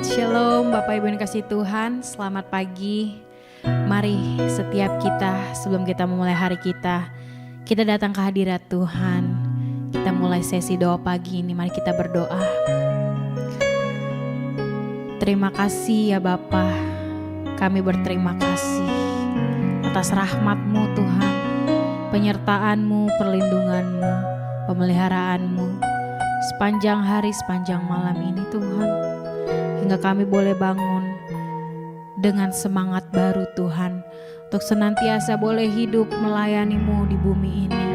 Shalom Bapak Ibu yang kasih Tuhan, selamat pagi. Mari setiap kita sebelum kita memulai hari kita datang ke hadirat Tuhan. Kita mulai sesi doa pagi ini, mari kita berdoa. Terima kasih ya Bapa, kami berterima kasih atas rahmat-Mu Tuhan, penyertaan-Mu, perlindungan-Mu, pemeliharaanmu sepanjang hari, sepanjang malam ini Tuhan. Hingga kami boleh bangun dengan semangat baru Tuhan, untuk senantiasa boleh hidup melayani-Mu di bumi ini.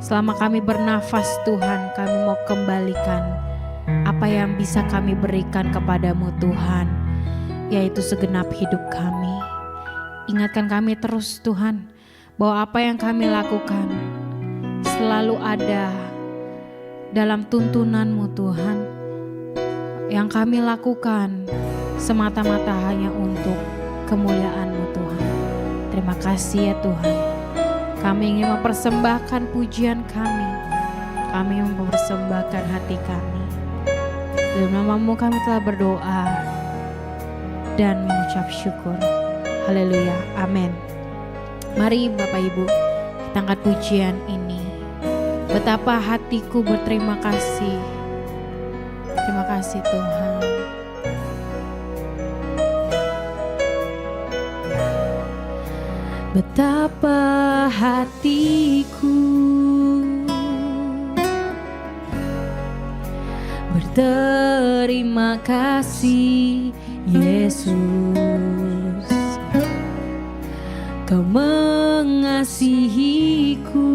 Selama kami bernafas Tuhan, kami mau kembalikan apa yang bisa kami berikan kepadamu Tuhan, yaitu segenap hidup kami. Ingatkan kami terus Tuhan, bahwa apa yang kami lakukan selalu ada dalam tuntunan-Mu Tuhan. Yang kami lakukan semata-mata hanya untuk kemuliaan-Mu Tuhan. Terima kasih ya Tuhan. Kami ingin mempersembahkan pujian kami. Kami ingin mempersembahkan hati kami. Dalam nama-Mu kami telah berdoa dan mengucap syukur. Haleluya, amin. Mari Bapak Ibu, kita angkat pujian ini. Betapa hatiku berterima kasih. Terima kasih Tuhan. Betapa hatiku berterima kasih Yesus. Kau mengasihiku,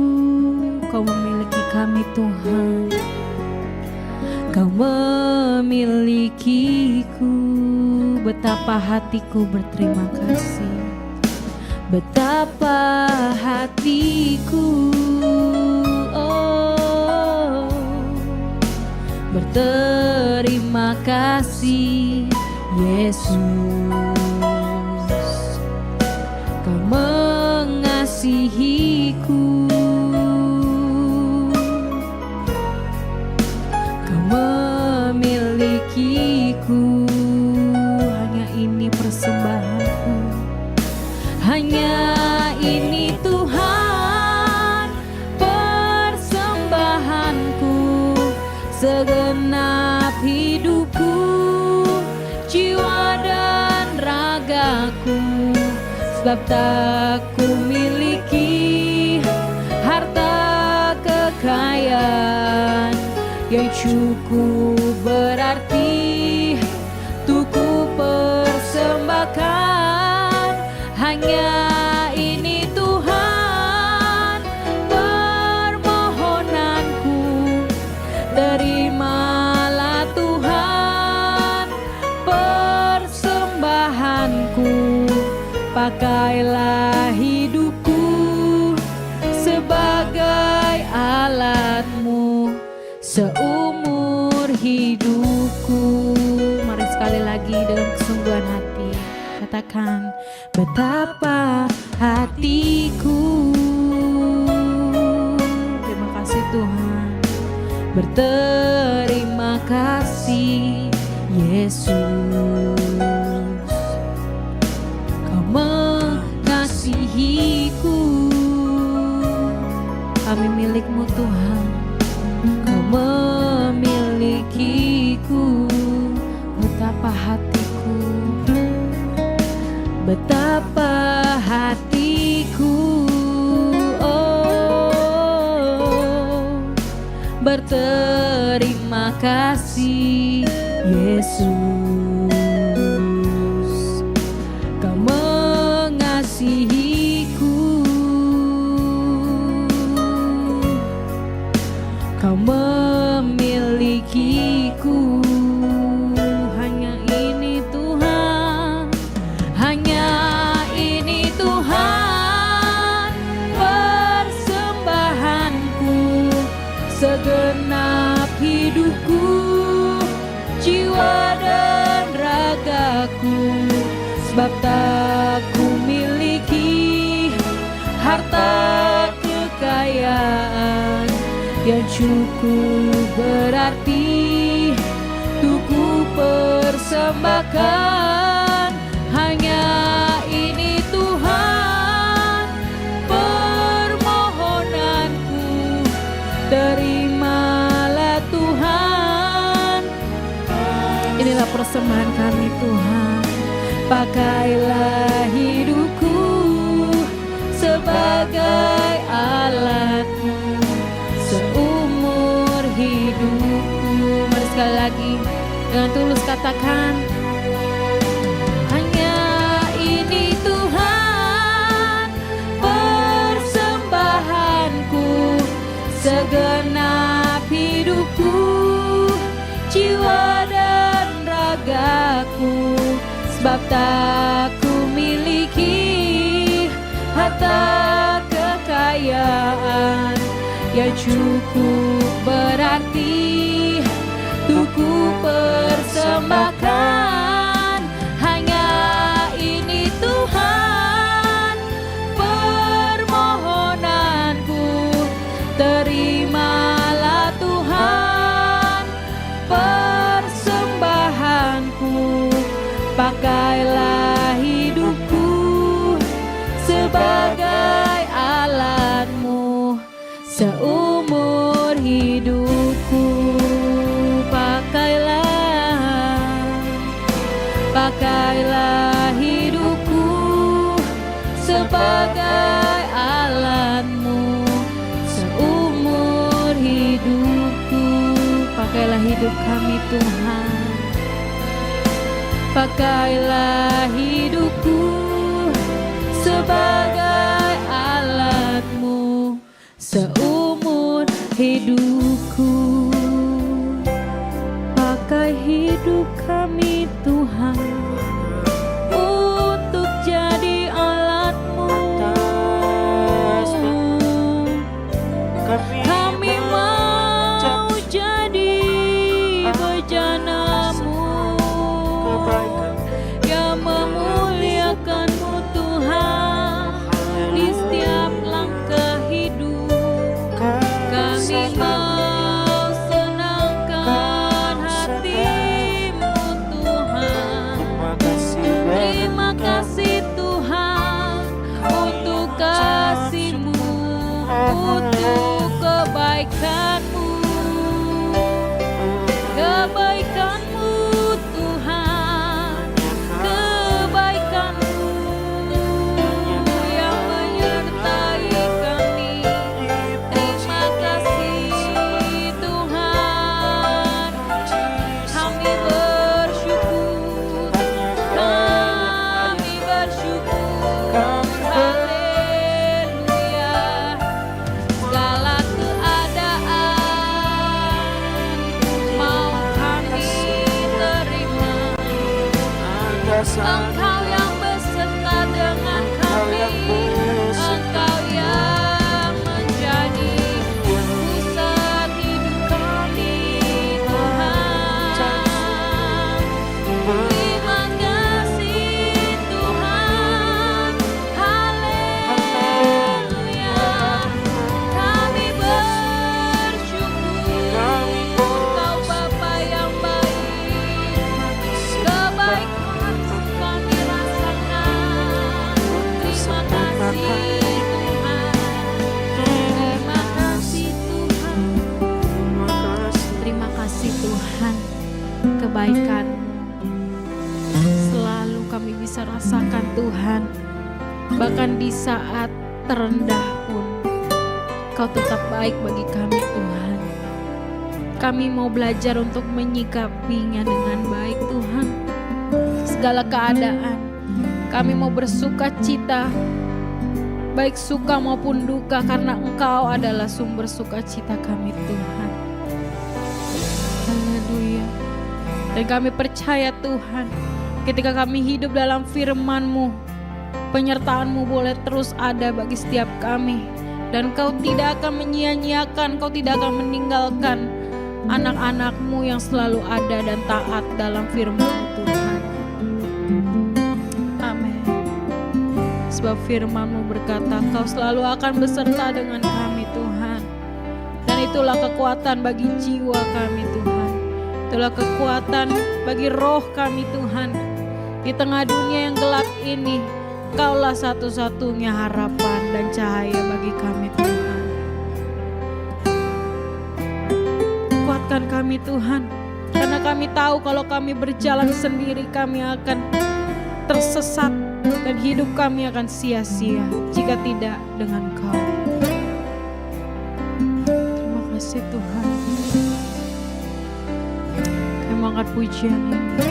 Kau memiliki kami Tuhan. Kau memilikiku, betapa hatiku berterima kasih. Betapa hatiku berterima kasih Yesus. Kau mengasihiku, memilikiku. Hanya ini persembahanku, hanya ini Tuhan persembahanku. Segenap hidupku, jiwa dan ragaku, sebab tak ku miliki harta kekayaan yang cukup berarti untuk ku persembahkan. Hanya ini Tuhan permohonanku. Terimalah Tuhan persembahanku. Pakailah hidupku sebagai alat-Mu seumur hidupku. Mari sekali lagi dalam kesungguhan hati katakan, betapa hatiku. Terima kasih Tuhan. Berterima kasih Yesus. Kau mengasihiku, kami milik-Mu Tuhan. Kau memilikiku, betapa hatiku, betapa hatiku berterima kasih Yesus. Kau mengasihiku, Kau memilikiku. Hanya ini Tuhan, hanya ini Tuhan persembahanku. Segenap hidupku, jiwa dan ragaku, sebab tak ku miliki harta kekayaan yang cukup berarti untuk ku persembahkan. Hanya ini Tuhan permohonanku, terimalah Tuhan. Inilah persembahan kami Tuhan. Pakailah hidupku sebagai alat-Mu seumur hidupku. Mari sekali lagi dengan tulus katakan, hanya ini Tuhan persembahanku, segenap hidupku, jiwa dan ragaku. Sebab tak ku miliki harta kekayaan yang cukup berarti untuk ku persembahkan. Hanya ini Tuhan permohonanku, terimalah Tuhan persembahanku. Pakailah hidupku sebagai alat-Mu seumur hidupku. Pakailah hidupku sebagai alat-Mu seumur hidupku. Pakailah hidup kami Tuhan. Pakailah hidupku sebagai alat-Mu seumur hidupku. Pakai hidup kami Tuhan untuk jadi alat-Mu. Kami mau jadi bejana-Mu yang memuliakan-Mu Tuhan di setiap langkah hidup. Kami mau senangkan hati-Mu Tuhan. Terima kasih Tuhan untuk kasih-Mu, untuk kebaikan-Mu. Kebaikan-Mu Tuhan, kebaikan-Mu yang menyertai kami. Terima kasih Tuhan, kami bersyukur, kami bersyukur. Haleluya. Segala keadaan mau kami terima. Engkau yang beserta dengan kami, Engkau yang menjadi pusat hidup kami Tuhan. Terima kasih Tuhan, haleluya. Kami bersyukur, Engkau Bapa yang baik. Kebaikan kami rasakan. Terima kasih Tuhan, terima kasih Tuhan. Terima kasih Tuhan, kebaikan selalu kami bisa rasakan Tuhan. Bahkan di saat terendah pun Kau tetap baik bagi kami Tuhan. Kami mau belajar untuk menyikapinya dengan baik Tuhan. Segala keadaan kami mau bersuka cita, baik suka maupun duka, karena Engkau adalah sumber sukacita kami Tuhan. Haleluya. Dan kami percaya Tuhan, ketika kami hidup dalam firman-Mu, penyertaan-Mu boleh terus ada bagi setiap kami. Dan Kau tidak akan menyia-nyiakan, Kau tidak akan meninggalkan anak-anak-Mu yang selalu ada dan taat dalam firman-Mu Tuhan. Amin. Sebab firman-Mu berkata, Kau selalu akan beserta dengan kami Tuhan. Dan itulah kekuatan bagi jiwa kami Tuhan. Itulah kekuatan bagi roh kami Tuhan. Di tengah dunia yang gelap ini, Kaulah satu-satunya harapan dan cahaya bagi kami Tuhan. Kuatkan kami Tuhan, karena kami tahu kalau kami berjalan sendiri kami akan tersesat dan hidup kami akan sia-sia jika tidak dengan Kau. Terima kasih Tuhan. Kami angkat pujian ini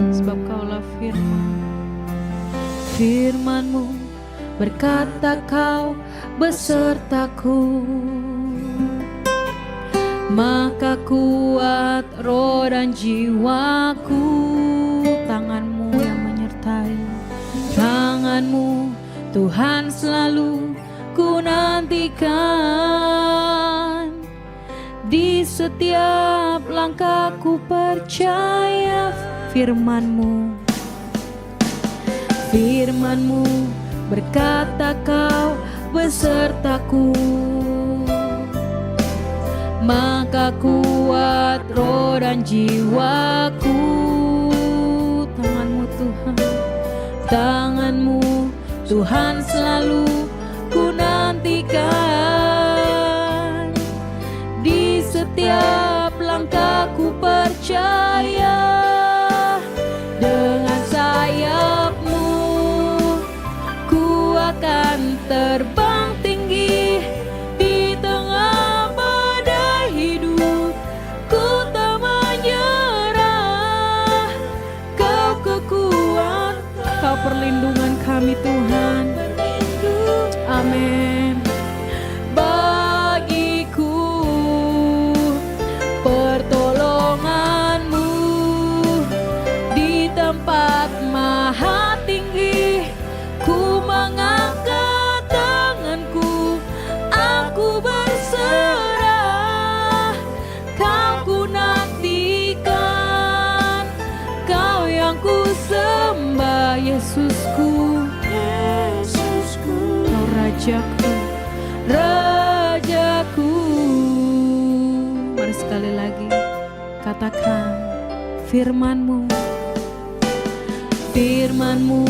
sebab Kaulah firman. Firman-Mu berkata Kau besertaku, maka kuat roh dan jiwaku. Tangan-Mu yang menyertai, tangan-Mu Tuhan selalu ku nantikan. Di setiap langkahku percaya firman-Mu. Firman-Mu berkata Kau besertaku, maka kuat roh dan jiwaku. Tangan-Mu Tuhan, tangan-Mu Tuhan selalu ku nantikan. Di setiap langkahku percaya, dengan sayap-Mu ku akan terbang tinggi. Di tengah badai hidup ku tak menyerah. Kau kekuatan, Kau perlindungan kami Tuhan. Amin. Bagiku pertolongan-Mu di tempat maha tinggi. Ku mengangkat tanganku, aku berserah. Kau ku nantikan, Kau yang ku sembah. Yesusku, Kau Rajaku, Rajaku. Mari sekali lagi katakan firman-Mu. Firman-Mu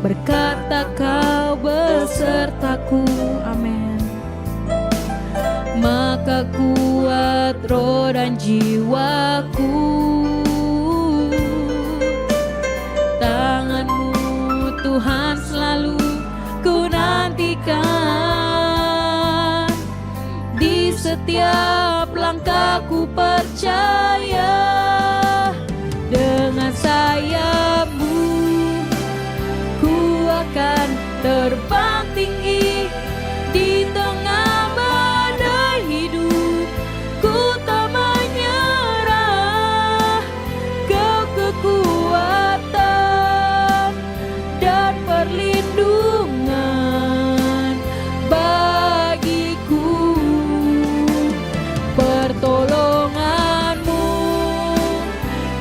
berkata Kau besertaku. Amin. Maka kuat roh dan jiwaku. Tangan-Mu Tuhan selalu ku nantikan. Di setiap langkahku percaya, dengan sayap-Mu ku akan terbang tinggi. Di tengah badai hidup ku tak menyerah. Kau kekuatan dan perlindungan bagiku. Pertolongan-Mu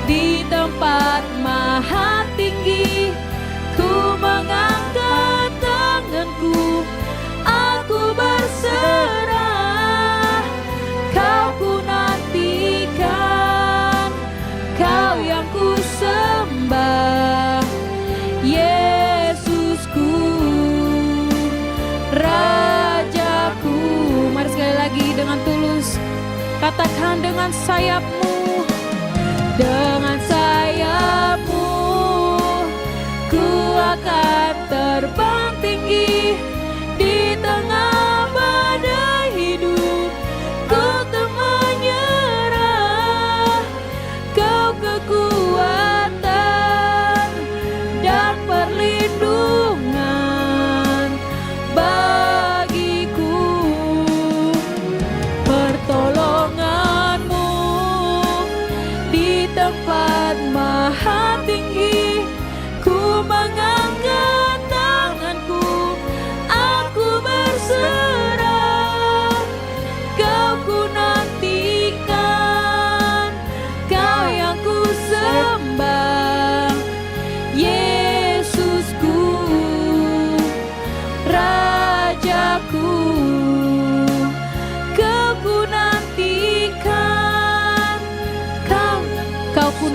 di tempat maha tinggi. Ku mengangkat tanganku, aku berserah. Kau ku nantikan, Kau yang ku sembah. Yesusku, Rajaku. Mari sekali lagi dengan tulus katakan, dengan sayap-Mu, dengan sayap-Mu ku akan terbang tinggi. Di tengah badai hidup ku tak menyerah. Kau kekuatan dan perlindungan bagiku. Pertolongan-Mu di tempat maha tinggi. Ku mengangkat tanganku,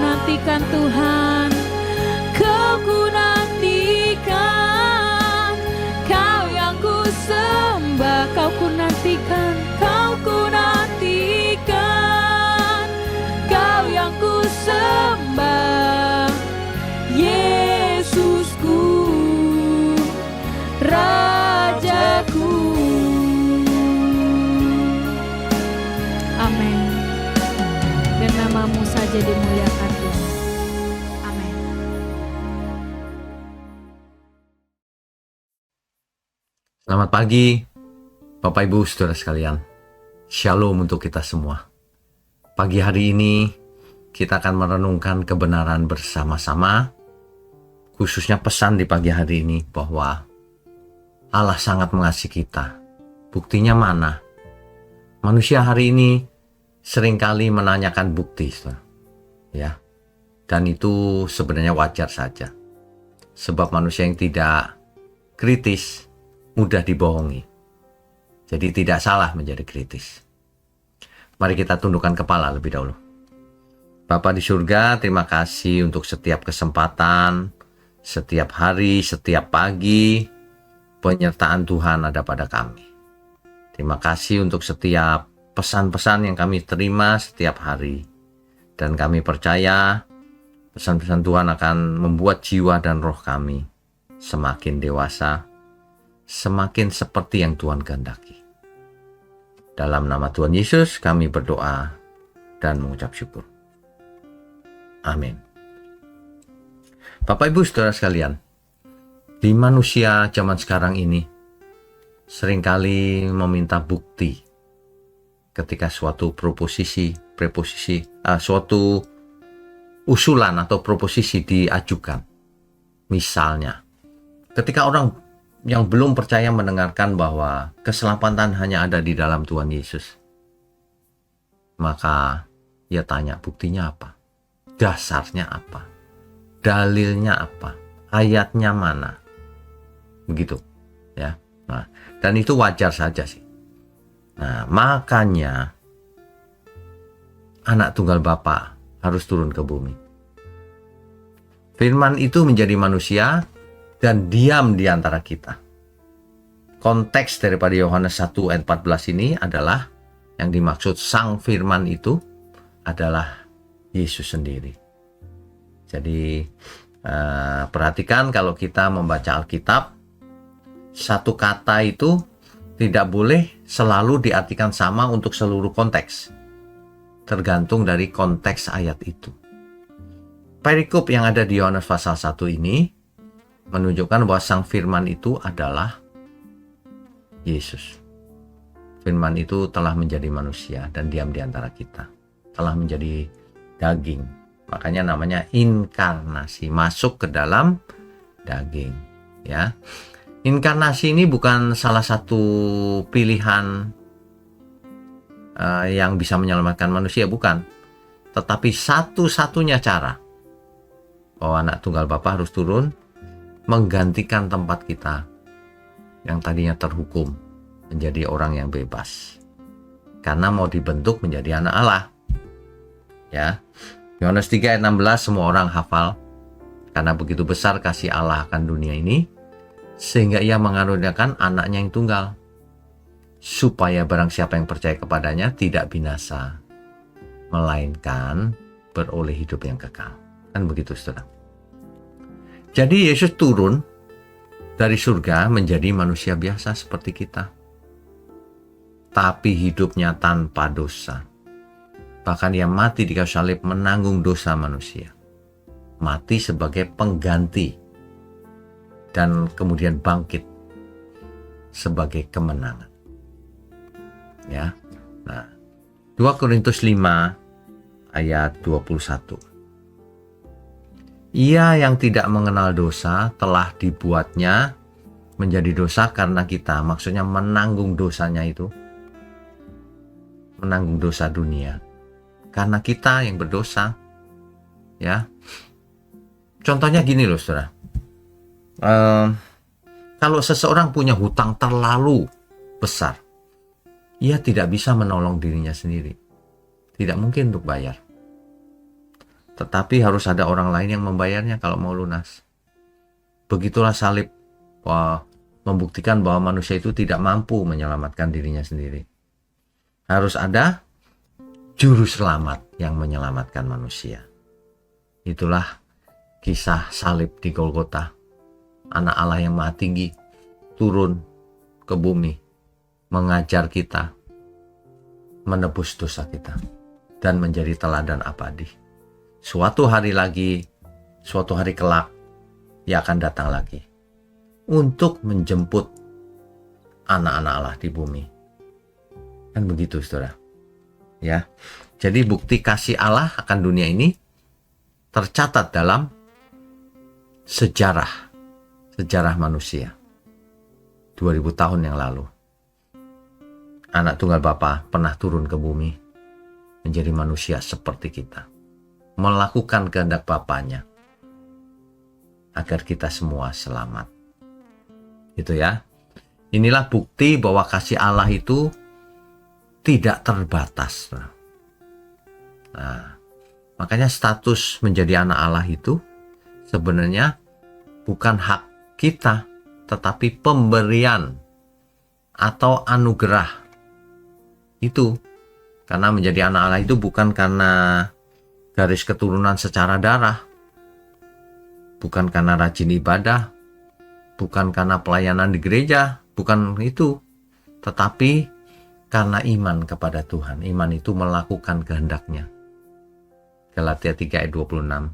nantikan Tuhan, Kau ku nantikan, Kau yang ku sembah, Kau ku nantikan, Kau ku nantikan, Kau yang ku sembah, Yesusku, Rajaku. Amin. Dan namamu saja dimuliakan Tuhan. Amin. Selamat pagi, Bapak Ibu Saudara sekalian. Shalom untuk kita semua. Pagi hari ini kita akan merenungkan kebenaran bersama-sama, khususnya pesan di pagi hari ini bahwa Allah sangat mengasihi kita. Buktinya mana? Manusia hari ini seringkali menanyakan bukti, saudara. Ya. Dan itu sebenarnya wajar saja. Sebab manusia yang tidak kritis mudah dibohongi. Jadi tidak salah menjadi kritis. Mari kita tundukkan kepala lebih dahulu. Bapa di surga, terima kasih untuk setiap kesempatan, setiap hari, setiap pagi, penyertaan Tuhan ada pada kami. Terima kasih untuk setiap pesan-pesan yang kami terima setiap hari. Dan kami percaya pesan-pesan Tuhan akan membuat jiwa dan roh kami semakin dewasa, semakin seperti yang Tuhan kehendaki. Dalam nama Tuhan Yesus kami berdoa dan mengucap syukur. Amin. Bapak Ibu Saudara sekalian, di manusia zaman sekarang ini seringkali meminta bukti ketika suatu suatu usulan atau proposisi diajukan. Misalnya, ketika orang yang belum percaya mendengarkan bahwa keselamatan hanya ada di dalam Tuhan Yesus, maka ia tanya, buktinya apa? Dasarnya apa? Dalilnya apa? Ayatnya mana? Begitu, ya. Nah, dan itu wajar saja sih. Nah, makanya anak tunggal Bapa harus turun ke bumi. Firman itu menjadi manusia dan diam di antara kita. Konteks daripada Yohanes 1 ayat 14 ini adalah yang dimaksud Sang Firman itu adalah Yesus sendiri. Jadi perhatikan kalau kita membaca Alkitab, satu kata itu tidak boleh selalu diartikan sama untuk seluruh konteks. Tergantung dari konteks ayat itu. Perikop yang ada di Yohanes pasal 1 ini menunjukkan bahwa Sang Firman itu adalah Yesus. Firman itu telah menjadi manusia dan diam di antara kita. Telah menjadi daging. Makanya namanya inkarnasi, masuk ke dalam daging. Ya. Inkarnasi ini bukan salah satu pilihan yang bisa menyelamatkan manusia, bukan. Tetapi satu-satunya cara bahwa anak tunggal Bapa harus turun menggantikan tempat kita yang tadinya terhukum menjadi orang yang bebas. Karena mau dibentuk menjadi anak Allah. Ya. Yohanes 3 ayat 16 semua orang hafal. Karena begitu besar kasih Allah akan dunia ini, sehingga ia mengaruniakan anaknya yang tunggal, supaya barang siapa yang percaya kepadanya tidak binasa, melainkan beroleh hidup yang kekal. Kan begitu, saudara. Jadi Yesus turun dari surga menjadi manusia biasa seperti kita, tapi hidupnya tanpa dosa. Bahkan ia mati di kayu salib menanggung dosa manusia, mati sebagai pengganti, dan kemudian bangkit sebagai kemenangan. Ya. Nah, 2 Korintus 5 ayat 21. Ia yang tidak mengenal dosa telah dibuatnya menjadi dosa karena kita, maksudnya menanggung dosanya itu. Menanggung dosa dunia. Karena kita yang berdosa. Ya. Contohnya gini loh, saudara. Kalau seseorang punya hutang terlalu besar, ia tidak bisa menolong dirinya sendiri. Tidak mungkin untuk bayar. tetapi harus ada orang lain yang membayarnya kalau mau lunas. Begitulah salib membuktikan bahwa manusia itu tidak mampu menyelamatkan dirinya sendiri. Harus ada juru selamat yang menyelamatkan manusia. Itulah kisah salib di Golgota. Anak Allah yang Maha Tinggi turun ke bumi, mengajar kita, menebus dosa kita, dan menjadi teladan abadi. Suatu hari lagi, suatu hari kelak, Ia akan datang lagi untuk menjemput anak-anak Allah di bumi. Kan begitu, saudara. Ya, jadi bukti kasih Allah akan dunia ini tercatat dalam sejarah manusia 2000 tahun yang lalu. Anak tunggal Bapa pernah turun ke bumi menjadi manusia seperti kita, melakukan kehendak Bapanya agar kita semua selamat. Itu ya. Inilah bukti bahwa kasih Allah itu tidak terbatas. Nah, makanya status menjadi anak Allah itu sebenarnya bukan hak kita, tetapi pemberian atau anugerah. Itu karena menjadi anak Allah itu bukan karena garis keturunan secara darah, bukan karena rajin ibadah, bukan karena pelayanan di gereja, bukan itu, tetapi karena iman kepada Tuhan. Iman itu melakukan kehendaknya. Galatia 3 ayat 26.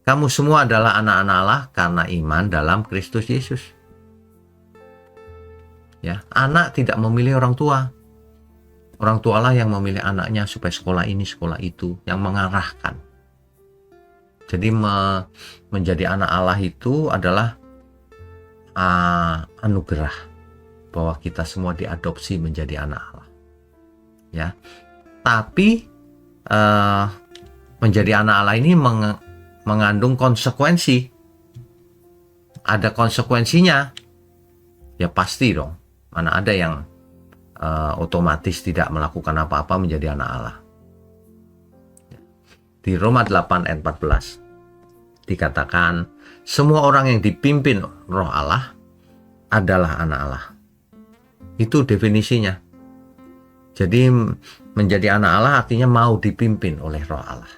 Kamu semua adalah anak-anak Allah karena iman dalam Kristus Yesus. Ya, anak tidak memilih orang tua. Orang tua lah yang memilih anaknya supaya sekolah ini, sekolah itu, yang mengarahkan. Jadi menjadi anak Allah itu adalah anugerah bahwa kita semua diadopsi menjadi anak Allah. Ya, tapi menjadi anak Allah ini mengandung konsekuensi. Ada konsekuensinya. Ya pasti dong. Mana ada yang otomatis tidak melakukan apa-apa menjadi anak Allah. Di Roma 8 ayat 14 dikatakan, semua orang yang dipimpin Roh Allah adalah anak Allah. Itu definisinya. Jadi menjadi anak Allah artinya mau dipimpin oleh Roh Allah.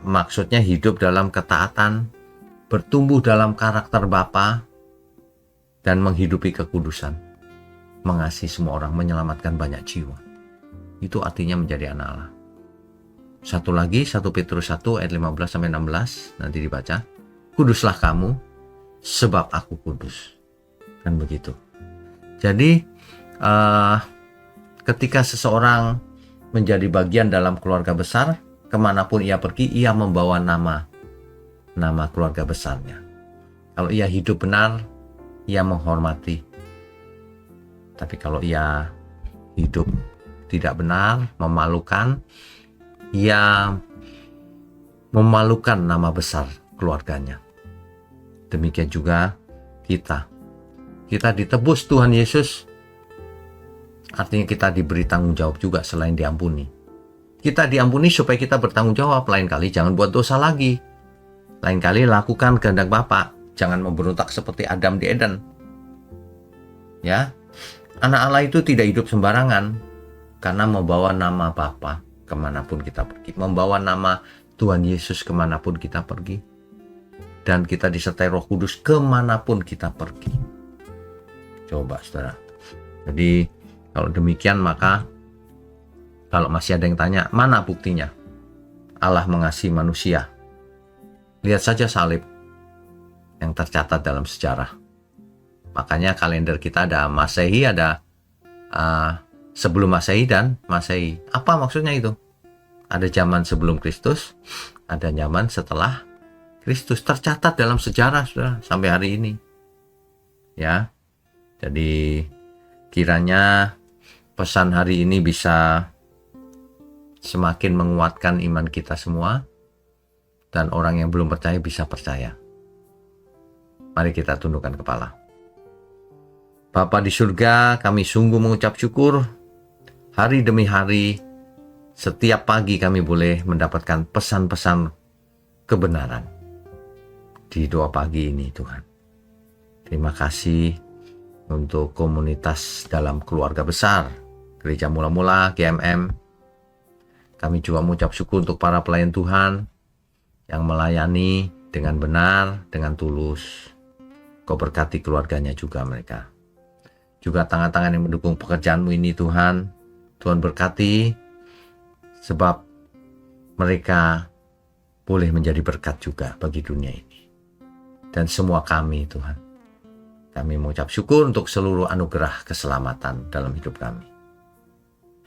Maksudnya hidup dalam ketaatan, bertumbuh dalam karakter Bapa, dan menghidupi kekudusan, mengasihi semua orang, menyelamatkan banyak jiwa. Itu artinya menjadi anak Allah. Satu lagi, 1 Petrus 1 ayat 15-16, nanti dibaca. Kuduslah kamu, sebab aku kudus. Kan begitu. Jadi, ketika seseorang menjadi bagian dalam keluarga besar, kemanapun ia pergi, ia membawa nama keluarga besarnya. Kalau ia hidup benar, ia menghormati. Tapi kalau ia hidup tidak benar, memalukan, ia memalukan nama besar keluarganya. Demikian juga kita. Kita ditebus Tuhan Yesus, artinya kita diberi tanggung jawab juga selain diampuni. Kita diampuni supaya kita bertanggung jawab. Lain kali jangan buat dosa lagi. Lain kali lakukan kehendak Bapa. Jangan memberontak seperti Adam di Eden. Ya, anak Allah itu tidak hidup sembarangan, karena membawa nama Bapa kemanapun kita pergi, membawa nama Tuhan Yesus kemanapun kita pergi, dan kita disertai Roh Kudus kemanapun kita pergi. Coba saudara. Jadi kalau demikian, maka kalau masih ada yang tanya, mana buktinya Allah mengasihi manusia? Lihat saja salib yang tercatat dalam sejarah. Makanya kalender kita ada Masehi, ada sebelum Masehi dan Masehi. Apa maksudnya itu? Ada zaman sebelum Kristus, ada zaman setelah Kristus. Tercatat dalam sejarah sudah sampai hari ini. Ya. Jadi kiranya pesan hari ini bisa semakin menguatkan iman kita semua, dan orang yang belum percaya bisa percaya. Mari kita tundukkan kepala. Bapa di surga, kami sungguh mengucap syukur hari demi hari Setiap pagi kami boleh mendapatkan pesan-pesan kebenaran di doa pagi ini Tuhan. Terima kasih untuk komunitas dalam keluarga besar Gereja Mula-Mula GMM. Kami juga mengucap syukur untuk para pelayan Tuhan yang melayani dengan benar, dengan tulus. Kau berkati keluarganya juga mereka. Juga tangan-tangan yang mendukung pekerjaanmu ini Tuhan. Tuhan berkati sebab mereka boleh menjadi berkat juga bagi dunia ini. Dan semua kami Tuhan. Kami mengucap syukur untuk seluruh anugerah keselamatan dalam hidup kami.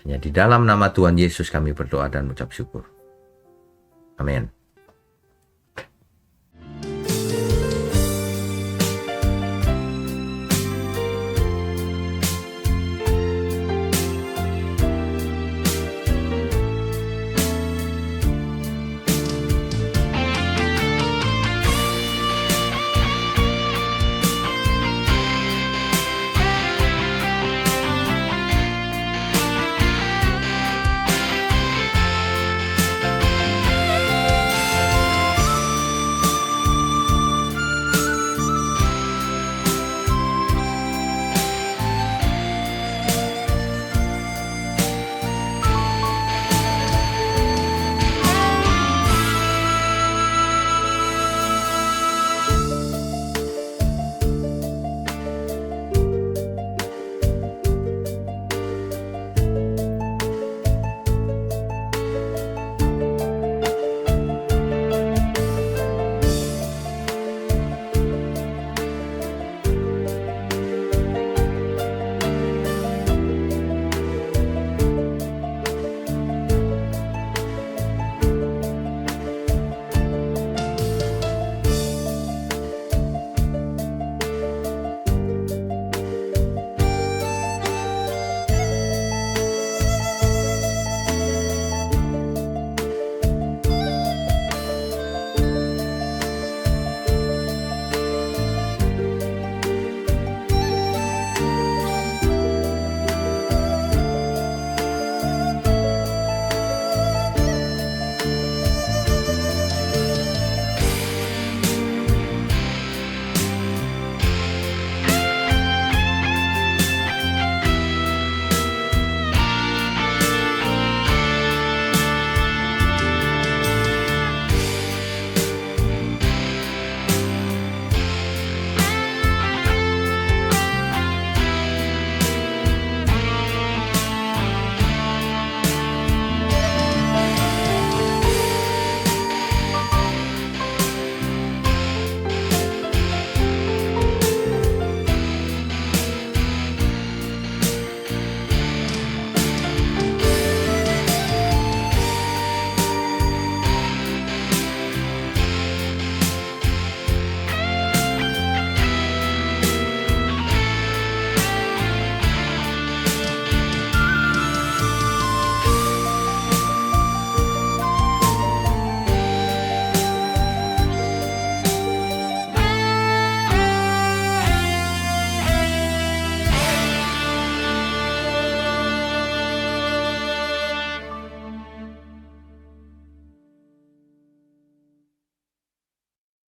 Hanya di dalam nama Tuhan Yesus kami berdoa dan mengucap syukur. Amin.